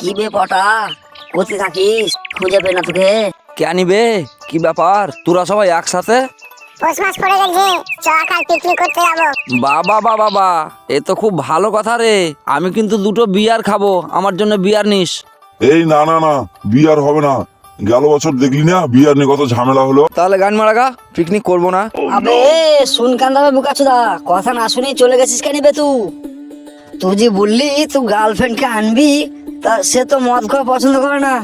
কি বে পটা, কোথায় থাকিস? খুঁজে পেয়ে না তোকে। কে নিবে? কি ব্যাপার, তোরা সবাই একসাথে? পৌষ মাস পড়ে গেছে, চ কাল পিকনিক করতে যাবো। বাবা বাবা বাবা, এ তো খুব ভালো কথা রে। আমি কিন্তু দুটো বিয়ার খাবো, আমার জন্য বিয়ার নিস। এই না না না, বিয়ার হবে না। গেল বছর দেখলি না বিয়ার নিয়ে কত ঝামেলা হলো। তাহলে গান মারাগা, পিকনিক করবো না। আবে শুন কান্দাবে বুকাচুদা, কথা না শুনেই চলে গেছিস কেন বে তুই? তুই যে বললি তুই গার্লফ্রেন্ডকে আনবি, তা সে তো মদ খাওয়া পছন্দ করে না।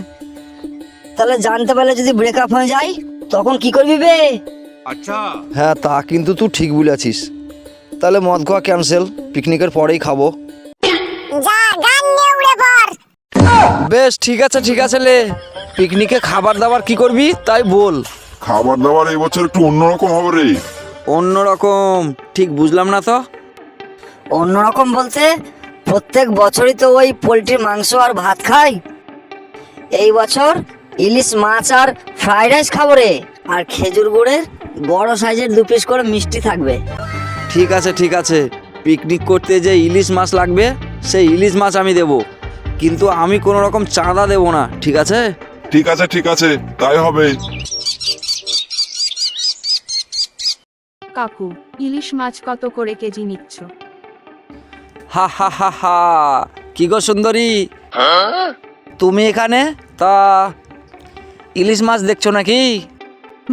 তাহলে জানতে পারলে যদি ব্রেকআপ হয়ে যায় তখন কি করবি বে? হ্যাঁ, তা কিন্তু তুই ঠিক বলেছিস। তাহলে মদ খাওয়া ক্যান্সেল, পিকনিকের পরেই খাবো। যা গান নিয়ে উড়ে পড়। বেশ ঠিক আছে ঠিক আছে, লে পিকনিকে খাবার দাবার কি করবি তাই বল। খাবার দাবার এই বছর একটু অন্যরকম হবে রে। অন্যরকম ঠিক বুঝলাম না তো। অন্যরকম বলতে প্রত্যেক বছরই তো ওই পোলট্রির মাংস আর ভাত খাই। এই বছর ইলিশ মাছ আর ফ্রাইড রাইস খাবো রে। আর খেজুর গুড়ের বড় সাইজের 2 পিস করে মিষ্টি থাকবে। ঠিক আছে ঠিক আছে, পিকনিক করতে যে ইলিশ মাছ লাগবে সেই ইলিশ মাছ আমি দেব, কিন্তু আমি কোনো রকম চাঁদা দেব না, ঠিক আছে? ঠিক আছে ঠিক আছে, তাই হবে। কাকু, ইলিশ মাছ কত করে কেজি নিচ্ছ? হা হা হা হা, কি গো সুন্দরী, তুমি এখানে? তা ইলিশ মাছ দেখছো নাকি?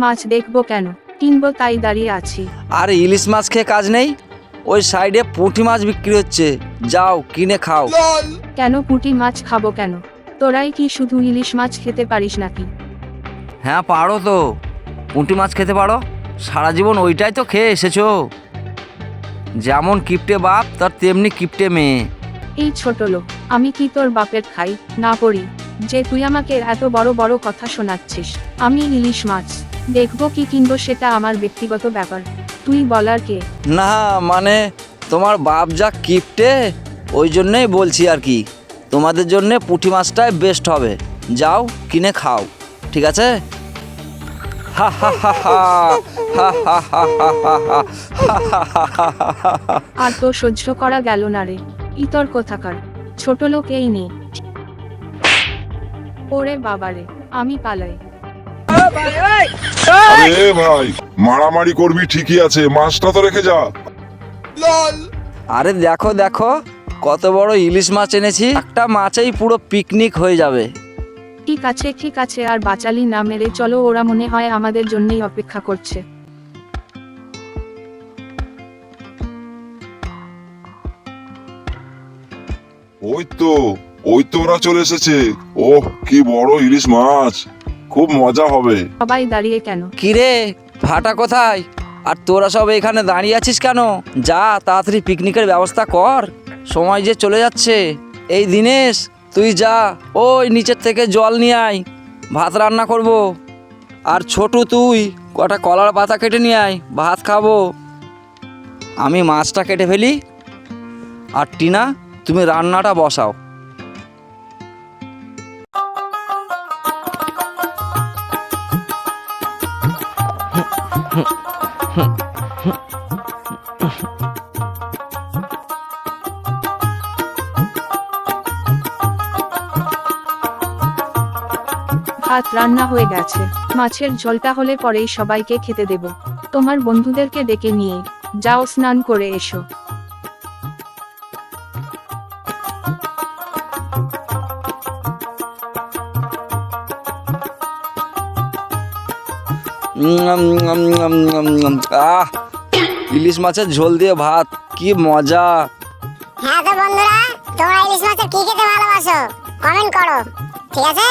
মাছ দেখবো কেন, কিনবো তাই দাঁড়িয়ে আছি। আর ইলিশ মাছ খেয়ে কাজ নেই, ওই সাইডে পুঁটি মাছ বিক্রি হচ্ছে, যাও কিনে খাও। কেন পুঁটি মাছ খাবো কেন? তোরাই কি শুধু ইলিশ মাছ খেতে পারিস নাকি? হ্যাঁ পারো তো, পুঁটি মাছ খেতে পারো, সারা জীবন ওইটাই তো খেয়ে এসেছো। যেমন কিপটে বাপ তার তেমনি কিপটে মেয়ে। এই ছোট লোক, আমি কি তোর বাপের খাই না পড়ি যে তুই আমাকে এত বড় বড় কথা শোনাচ্ছিস? আমি ইলিশ মাছ দেখবো কি কিনবো সেটা আমার ব্যক্তিগত ব্যাপার, তুই বলার কে? না মানে তোমার বাপ যা কিপটে, ওই জন্যই বলছি আর কি। তোমাদের জন্যে পুঁটি মাছটাই বেস্ট হবে, যাও কিনে খাও, ঠিক আছে? হা হা হা হা হা হা হা হা হা হা। আর তো সহ্য করা গেল না রে, ইতর কোথাকার ছোট লোক এই নে। ওরে বাবারে, আমি পালাই। আরে ভাই, মারামারি করবি ঠিকই আছে, মাছটা তো রেখে যা। আরে দেখো দেখো, কত বড় ইলিশ মাছ এনেছি, একটা মাছেই পুরো পিকনিক হয়ে যাবে। ঠিক আছে, আর বাচালি না মেরে চলো, ওরা মনে হয় আমাদের জন্যই অপেক্ষা করছে। ওই তো ওরা চলে এসেছে। ওহ কি বড় ইলিশ মাছ, খুব মজা হবে। সবাই দাঁড়িয়ে কেন? কিরে ভাটা কোথায়? আর তোরা সব এখানে দাঁড়িয়ে আছিস কেন? যা তাড়াতাড়ি পিকনিকের ব্যবস্থা কর, সময় যে চলে যাচ্ছে। এই দিনেশ, তুই যা ওই নিচের থেকে জল নিয়ে আয়, ভাত রান্না করব। আর ছোটু তুই কটা কলার পাতা কেটে নিয়ে আয়, ভাত খাবো। আমি মাছটা কেটে ফেলি, আর টিনা তুমি রান্নাটা বসাও। ভাত রান্না হয়ে গেছে, মাছের ঝোলটা হলে পরেই সবাইকে খেতে দেব। তোমার বন্ধুদেরকে ডেকে নিয়ে যাও, স্নান করে এসো। আহ, ইলিশ মাছের ঝোল দিয়ে ভাত, কি মজা। হ্যাঁ তো বন্ধুরা, তোমরা ইলিশ মাছের কি খেতে ভালোবাসো কমেন্ট করো, ঠিক আছে?